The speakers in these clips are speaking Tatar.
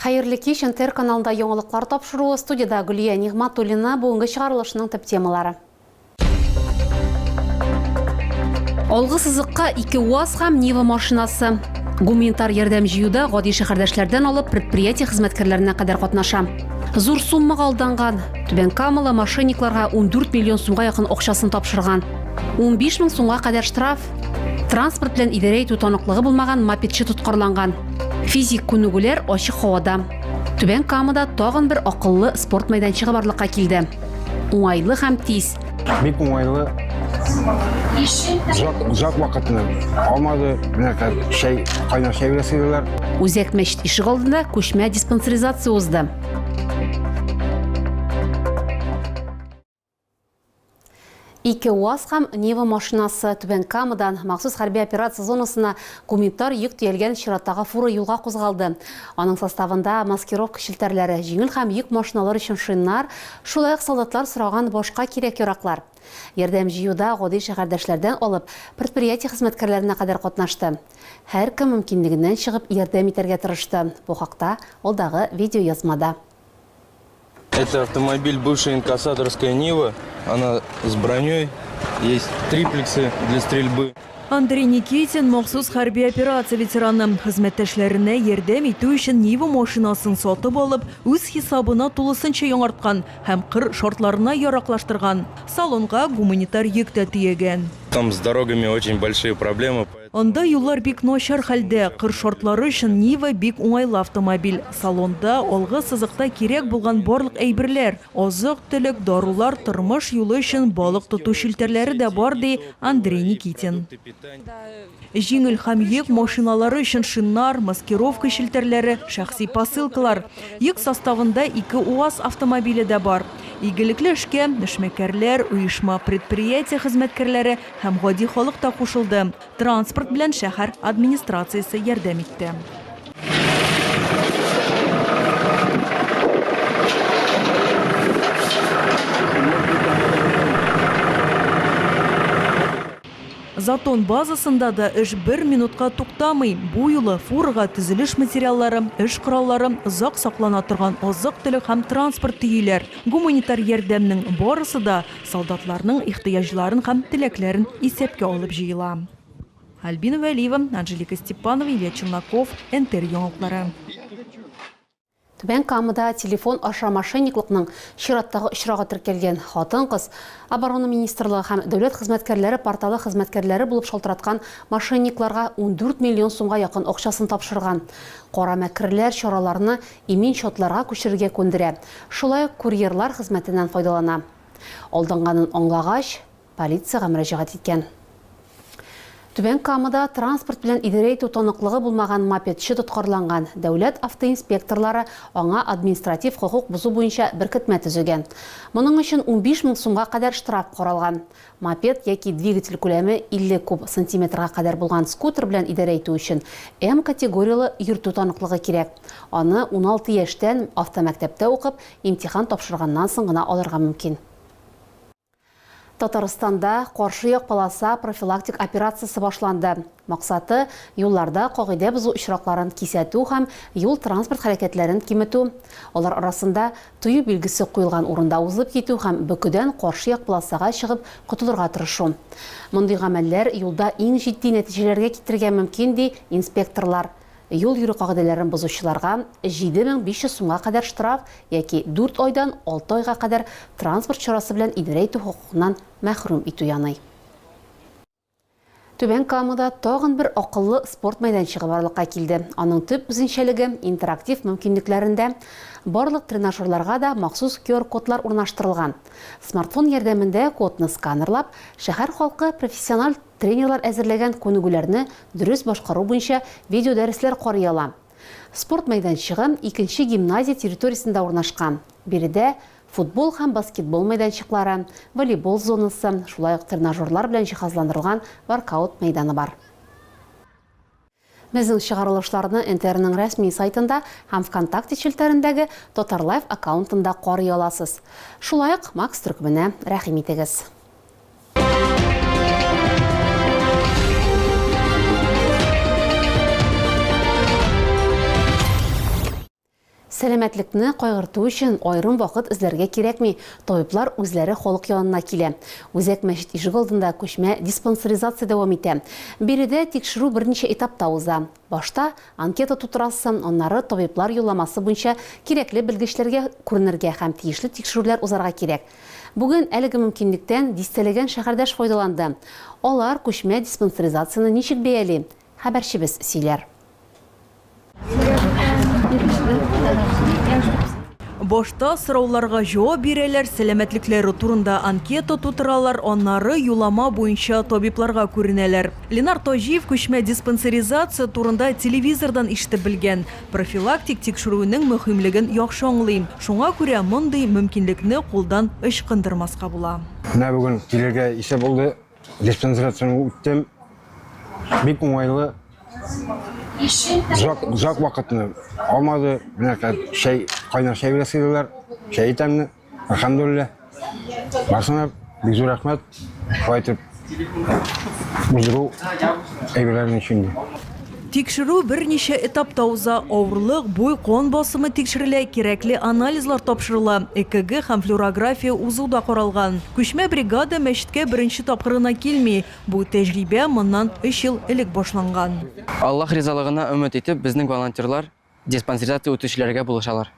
Хайырлы кеш НТР каналында яңалыклар тапшыруы, студияда Гүлия Нигматуллина, бүгінгі шығарылышының төп темалары. Алғы сызыққа 2 УАЗ һәм Нива машинасы. Гуманитар ярдәм җыюда гади шәһәрдәшләрдән алып предприятие хезмәткәрләренә кадәр катнаша. Зур суммага алданған. Түбән Камала мошенникларга 14 миллион сумга якын акчасын тапшырган. 15 мең сумга кадәр штраф. Транспорт белән идарә итү таныклыгы булмаган мопедчы тоткарланган. Физик күнегүләр ачык һавада. Түбән Камада тагын бер акыллы спорт мәйданчыгы барлыкка килде. Уңайлы һәм тиз. Бик уңайлы. Узак вакытны алмады. Шәй кайнар шәй бирәселәр. Үзәк мәчет ишек алдында күчмә диспансеризация узды. Ике УАЗ һәм Нива машинасы Түбән Камадан махсус хәрби операция зонасына гуманитар йөк тиелгән чираттагы фура юлга кузгалды. Аның составында маскировка шелтәрләре, җиңел һәм йөк машиналары өчен шиннар, шулай ук солдатлар сораган башка кирәк-яраклар. Ярдәм җыюда гади шәһәрдәшләрдән алып предприятие хезмәткәрләренә кадәр катнашты. Һәр кем мөмкинлегеннән чыгып ярдәм итәргә тырышты. Бу хакта алдагы видеоязмада. Это автомобиль бывшая инкассаторская Нива. Она с броней. Есть триплексы для стрельбы. Андрей Никитин махсус хәрби операция ветераны. Хезмәттәшләренә ярдәм итү өчен Нива машинасын сатып алып, үз хисабына тулысынча яңарткан һәм кыр шартларына яраклаштырган. Салонга гуманитар йөк тә тиягән. Там с дорогами очень большие проблемы. Анда юллар бик начар хәлдә. Кыр шартлары өчен Нива бик уңайлы автомобиль. Салонда алгы сызыкта кирәк булган барлык әйберләр, азык-төлек, дарулар, тормыш юлы өчен балык тоту шелтәрләре дә бар, ди Андрей Никитин. Җиңел һәм йөк машиналары өчен шиннар, маскировка шелтәрләре, шәхси посылкалар. Йөк составында 2 УАЗ автомобиле дә бар. Игелекле эшкә эшмәкәрләр, оешма предприятие хезмәткәрләре һәм гади халык та кушылды. Транспорт белән шәһәр администрациясе ярдәм итте. Затон базасында да эш 1 минутка туктамый. Бу юлы фурага төзелеш материаллары, эш кораллары, озак саклана торган азык-төлек һәм транспорт төйләр. Гуманитар ярдәмнең барысы да солдатларның ихтыяҗларын һәм теләкләрен исәпкә алып җыела. Альбина Валиева, Анжелика Степанова, Илья Челноков, НТР яңалыклары. Түбән Камада телефон аша мошенниклыкның чираттагы очрагы теркәлгән. Хатын-кыз оборона министрлыгы һәм дәүләт хезмәткәрләре порталы хезмәткәрләре булып шалтыраткан мошенникларга 14 миллион сумга якын акчасын тапшырган. Кара мәкерләр чараларны имин счетларга күчерергә күндерә. Шулай курьерлар хезмәтеннән файдалана. Алданганын аңлагач, полициягә мөрәҗәгать иткән. Түбән Камада транспорт белән идарә итү таныклыгы булмаган мопедчы тоткарланган. Дәүләт автоинспекторлары аңа административ хокук бузу буенча беркетмә төзегән. Моның өчен 15 мең сумга кадәр штраф каралган. Мопед яки двигатель күләме 50 куб сантиметрга кадәр булган скутер белән идарә итү өчен М категориялы йөртү таныклыгы кирәк. Аны 16 яшьтән автомәктәптә укып, имтихан тапшырганнан соң гына алырга мөмкин. Татарстанда каршы як полоса профилактик операциясы башланды. Максаты юлларда кагыйдә бузу очракларын кисәтү һәм юл транспорт хәрәкәтләрен киметү. Алар арасында тыю билгесе куелган урында узып китү һәм бөкедән каршы як полосага чыгып котылырга тырышу. Мондый гамәлләр юлда иң җитди нәтиҗәләргә китергә мөмкин, ди инспекторлар. Юл йөрү кагыйдәләрен бозучыларга 7500 сумга кадәр штраф яки 4 айдан 6 айга кадәр транспорт чарасы белән идарә итү хокукыннан мәхрүм итү яный. Түбән Камада тагын бер акыллы спорт мәйданчыгы барлыкка килде. Аның төп үзенчәлеге интерактив мөмкинлекләрендә. Барлык тренажерларга да махсус QR-кодлар урнаштырылган. Смартфон ярдәмендә кодны сканерлап, шәһәр халкы профессиональ тренерлар әзерләгән күнегүләрне дөрес башкару буенча видео дәресләр карый ала. Спорт мәйданчыгы 2-нче гимназия территориясендә урнашкан. Биредә футбол һәм баскетбол мәйданчыклары, волейбол зонасы, шулай ук тренажерлар белән җиһазландырылган воркаут мәйданы бар. Безнең чыгарылышларны НТРның рәсми сайтында һәм ВКонтакте челтәрендәге Татарлайф аккаунтында карый аласыз. Шулай ук Макс төркеменә рәхим итегез. Сәламәтлекне кайгырту өчен айрым вакыт эзләргә кирәкми. Табиблар үзләре халык янына килә. Үзәк мәчет ишек алдында күчмә диспансеризация дәвам итә. Биредә тикшерү берничә этапта уза. Башта анкета тутырасы, аннары табиблар юлламасы буенча кирәкле белгечләргә күренергә һәм тиешле тикшерүләр узарга кирәк. Бүген әлеге мөмкинлектән дистәләгән шәһәрдәш файдаланды. Алар күчмә диспансеризацияны ничек бәяли? Хәбәрчебез сөйләр. Башта сорауларга җавап бирәләр, сәламәтлекләре турында анкета тутыралар, аннары юлама буенча табибларга күренәләр. Ленар Тожиев күчмә диспансеризация турында телевизордан ишетеп белгән. Профилактик тикшерүнең мөһимлеген яхшы аңлый. Шуңа күрә мондый мөмкинлекне кулдан ычкындырмаска була. Менә бүген килергә исә булды. Диспансерацияны үттем. Бик уңайлы. Зак вакытны алмады. Менә шәй, кайнар шәй бирәләр. Шәй тәмле. Алхамдулилла. Барсына бик зур рәхмәт. Кайтып буздыру әйберләрен өчен. Тикшерү берничә этапта уза. Авырлык, буй, кан басымы тикшерелә, кирәкле анализлар тапшырыла. ЭКГ һәм флюорография узуда каралган. Күчмә бригада мәчеткә беренче тапкырына килми. Бу тәҗрибә моннан 3 ел элек башланган. Аллах ризалыгына өмет итеп, безнең волонтерлар диспансеризация үтүчеләргә булышалар.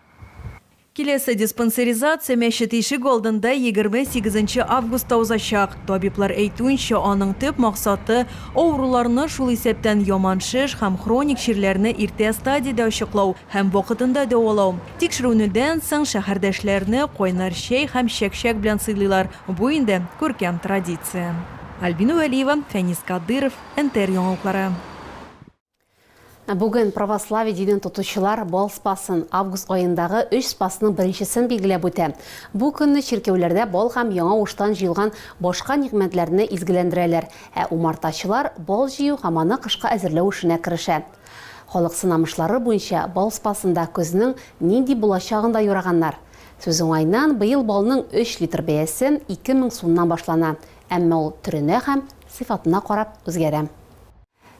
Киләсе диспансеризация мәчет ишек алдында 28 августта узачак. Табиблар әйтүенчә, аның төп максаты авыруларны шул исәптән яман шеш һәм хроник чирләрне иртә стадиядә ачыклау һәм вакытында дәвалау. Тикшерүнедән соң шәһәрдәшләрне кайнар чәй һәм чәк-чәк белән сыйлыйлар. Бу инде күркәм традиция. Альбина Вәлиева, Фәнис Кадыров, НТР яңалыклары. Бүген православие динен тотучылар бал спасын август айындагы 3 спасының беренчесен билгеләп үтә. Бу көнне чиркәүләрдә бал һәм яңа уштан җыелган башка нигъмәтләрне изгеләндерәләр, умартачылар бал җыю һәм аны кышка әзерләү эшенә керешә. Халык сынамышлары буенча бал спасында көзнең нинди булачагын да юраганнар. Сүз уңайнан быел балның 3 литр бәясе 2000 сумнан башлана, әмма ул төренә һәм сыйфатына карап үзгәрә.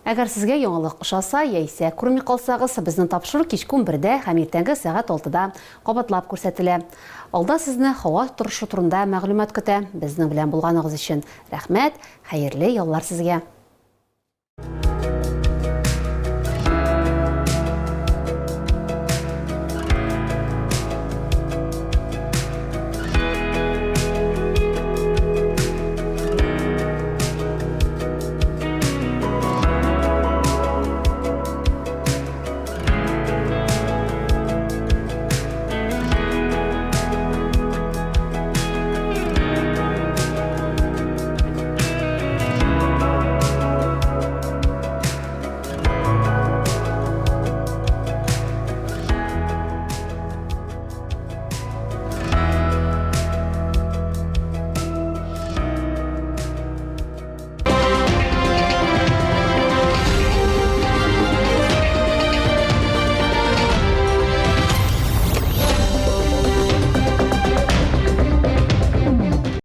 Әгәр сезгә яңалык ошаса, яисә күрми калсагыз, безнең тапшыру кичке 11дә һәм иртәнге сәгать 6да кабатлап күрсәтелә. Алда сезне һава торышы турында мәгълүмат көтә. Безнең белән булганыгыз өчен рәхмәт, хәерле яллар сезгә.